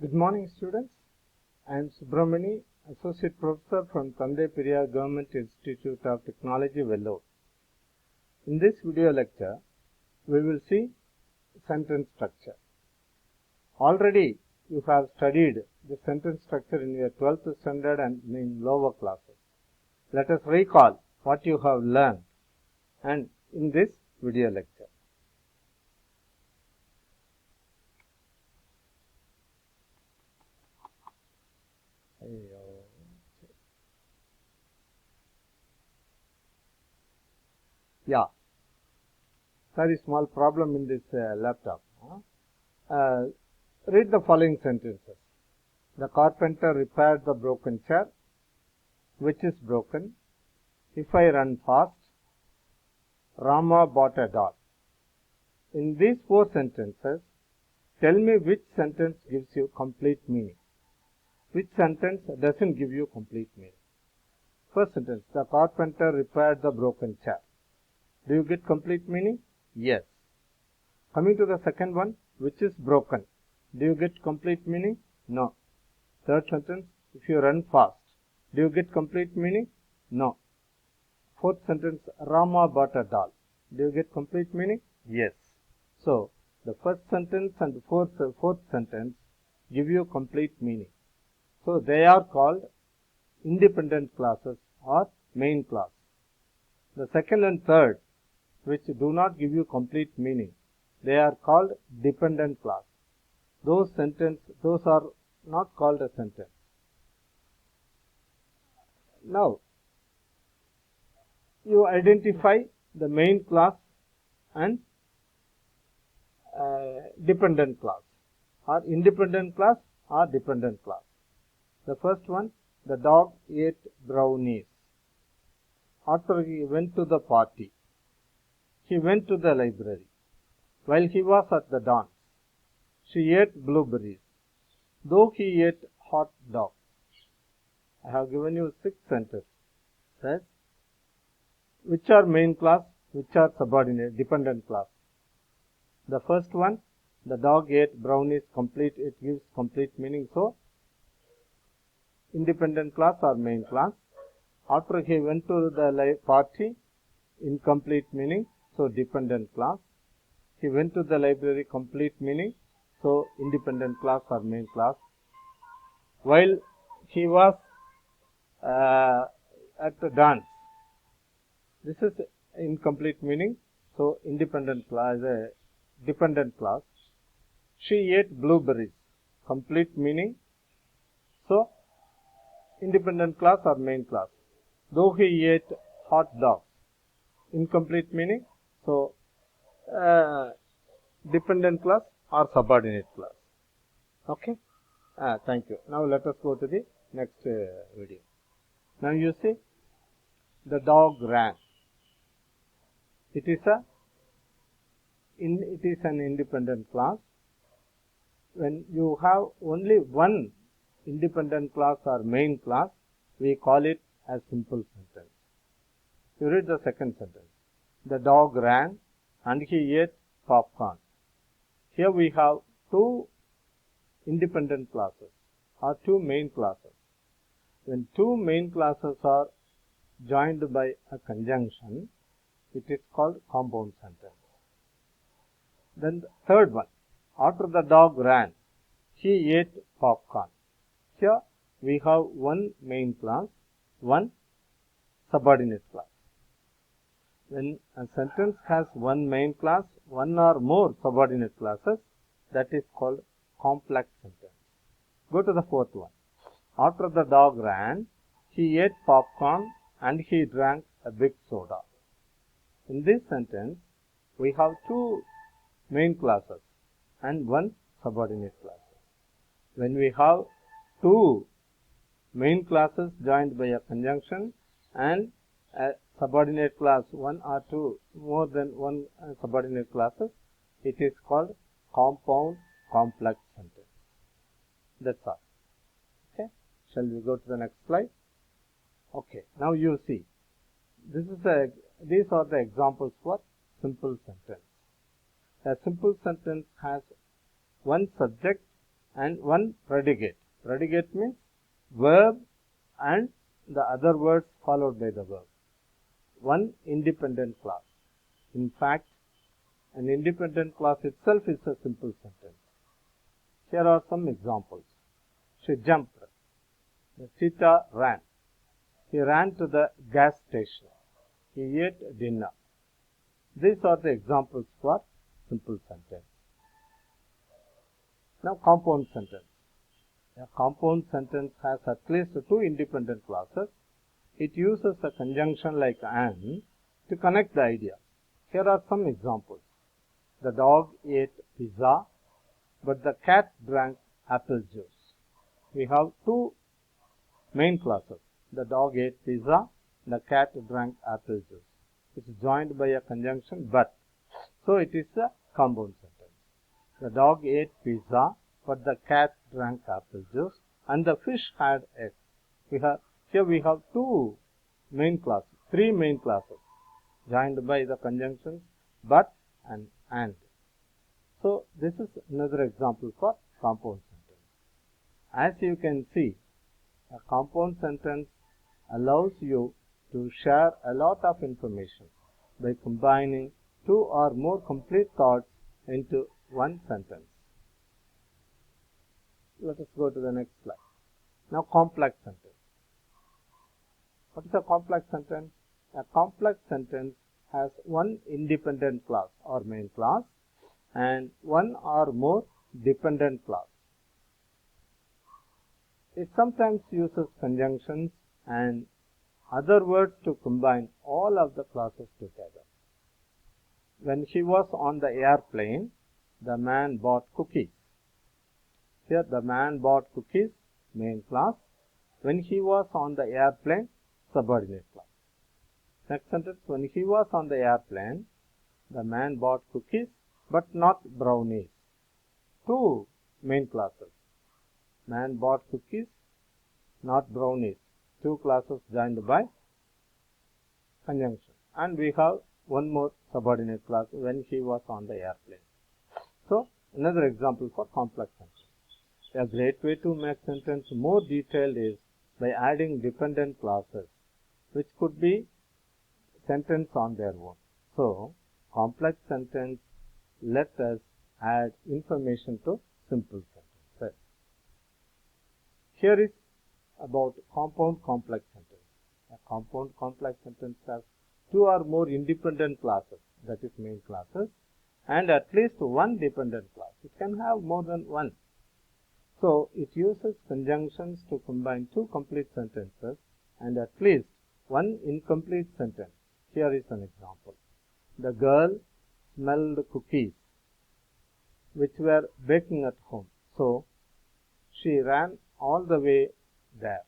Good morning, students. I am Subramani, Associate Professor from Thandai Periyar Government Institute of Technology, Vellore. In this video lecture, we will see sentence structure. Already you have studied the sentence structure in your 12th standard and in lower classes. Let us recall what you have learned and in this video lecture. Yeah, there is small problem in this laptop. Read the following sentences. The carpenter repaired the broken chair, which is broken. If I run fast, Rama bought a doll. In these four sentences, tell me which sentence gives you complete meaning. Which sentence doesn't give you complete meaning? First sentence, the carpenter repaired the broken chair. Do you get complete meaning? Yes. Coming to the second one, which is broken. Do you get complete meaning? No. Third sentence, if you run fast. Do you get complete meaning? No. Fourth sentence, Rama bought a doll. Do you get complete meaning? Yes. So, the first sentence and the fourth sentence give you complete meaning. So, they are called independent clauses or main clause. The second and third, which do not give you complete meaning, they are called dependent clause. Those are not called a sentence. Now, you identify the main clause and dependent clause or independent clause or dependent clause. The first one, the dog ate brownies. After he went to the party, he went to the library. While he was at the dance, she ate blueberries, though he ate hot dog. I have given you 6 sentences. Right? Which are main clause, which are subordinate, dependent clause. The first one, the dog ate brownies, complete, it gives complete meaning. So, independent clause or main clause. After he went to the party, incomplete meaning, so dependent clause. He went to the library, complete meaning, so independent clause or main clause. While he was at the dance, this is incomplete meaning, so independent clause, dependent clause. She ate blueberries, complete meaning, so independent clause or main clause. Though he ate hot dogs, incomplete meaning, so dependent clause or subordinate clause. Okay. Thank you. Now let us go to the next video. Now you see, the dog ran. It is an independent clause. When you have only one independent clause or main clause, we call it as simple sentence. You read the second sentence. The dog ran and he ate popcorn. Here we have two independent clauses or two main clauses. When two main clauses are joined by a conjunction, it is called compound sentence. Then the third one, after the dog ran, he ate popcorn. Here we have one main clause, one subordinate clause. When a sentence has one main clause, one or more subordinate clauses, that is called complex sentence. Go to the fourth one. After the dog ran, he ate popcorn and he drank a big soda. In this sentence, we have two main clauses and one subordinate clause. When we have two main clauses joined by a conjunction and a subordinate clause, one or two, more than one subordinate clauses, it is called compound complex sentence. That's all. Okay. Shall we go to the next slide? Okay. Now you see, these are the examples for simple sentence. A simple sentence has one subject and one predicate. Predicate means verb and the other words followed by the verb. One independent clause. In fact, an independent clause itself is a simple sentence. Here are some examples. She jumped. The cheetah ran. He ran to the gas station. He ate dinner. These are the examples for simple sentence. Now, compound sentence. A compound sentence has at least two independent clauses. It uses a conjunction like and to connect the idea. Here are some examples. The dog ate pizza, but the cat drank apple juice. We have two main clauses. The dog ate pizza, the cat drank apple juice. It is joined by a conjunction but. So, it is a compound sentence. The dog ate pizza, but the cat drank apple juice, and the fish had eggs. Here we have two main clauses, three main clauses, joined by the conjunctions but and. So, this is another example for compound sentence. As you can see, a compound sentence allows you to share a lot of information by combining two or more complete thoughts into one sentence. Let us go to the next slide. Now, complex sentence. What is a complex sentence? A complex sentence has one independent clause or main clause and one or more dependent clause. It sometimes uses conjunctions and other words to combine all of the clauses together. When he was on the airplane, the man bought cookies. Here the man bought cookies, main clause. When he was on the airplane, subordinate clause. Next sentence, when he was on the airplane, the man bought cookies but not brownies. Two main clauses. Man bought cookies, not brownies. Two clauses joined by conjunction. And we have one more subordinate clause, when he was on the airplane. So, another example for complex sentence. A great way to make sentence more detailed is by adding dependent clauses, which could be sentence on their own. So, complex sentence let us add information to simple sentence. Here is about compound complex sentence. A compound complex sentence has two or more independent clauses, that is main clauses, and at least one dependent clause. It can have more than one. So, it uses conjunctions to combine two complete sentences and at least one incomplete sentence. Here is an example. The girl smelled cookies which were baking at home. So, she ran all the way there.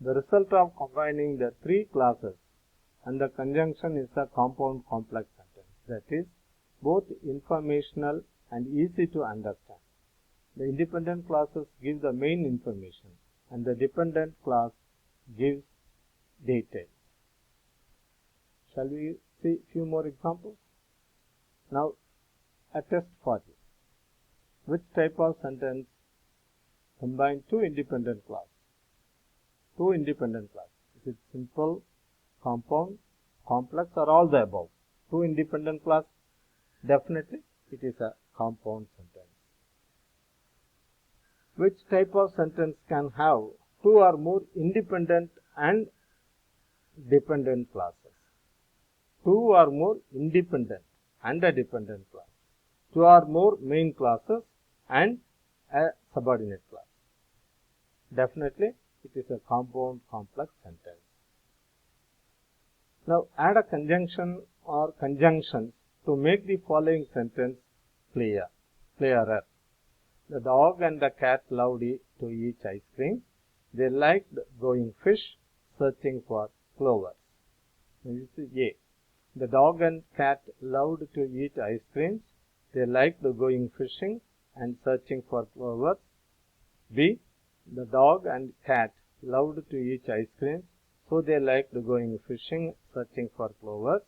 The result of combining the three clauses and the conjunction is a compound complex sentence. That is both informational and easy to understand. The independent clauses give the main information and the dependent clause gives details. Shall we see few more examples? Now, a test for you. Which type of sentence combine two independent clauses? Two independent clauses. Is it simple, compound, complex, or all the above? Two independent clauses? Definitely, it is a compound sentence. Which type of sentence can have two or more independent and dependent clauses? Two or more independent and a dependent clause. Two or more main clauses and a subordinate clause. Definitely, it is a compound complex sentence. Now, add a conjunction or conjunctions to make the following sentence clearer. The dog and the cat loved to eat ice cream. They liked going fish, searching for clovers. This is A. The dog and cat loved to eat ice creams. They liked going fishing and searching for clovers. B. The dog and cat loved to eat ice creams, so they liked going fishing, searching for clovers.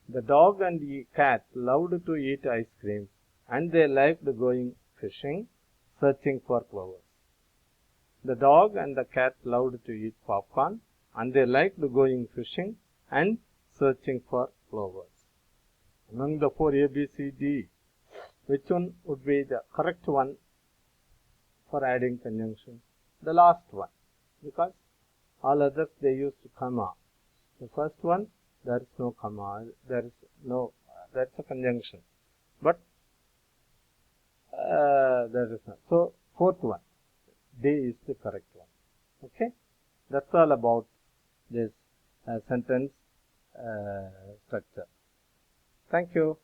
The dog and cat loved to eat ice creams, and they liked going fishing, searching for clovers. The dog and the cat loved to eat popcorn, and they liked going fishing and searching for clovers. Among the four A, B, C, D, which one would be the correct one for adding conjunction? The last one, because all others they used comma. The first one, there is no comma, that's a conjunction. But there is not. So, fourth one, D is the correct one. Okay, that's all about this sentence structure. Thank you.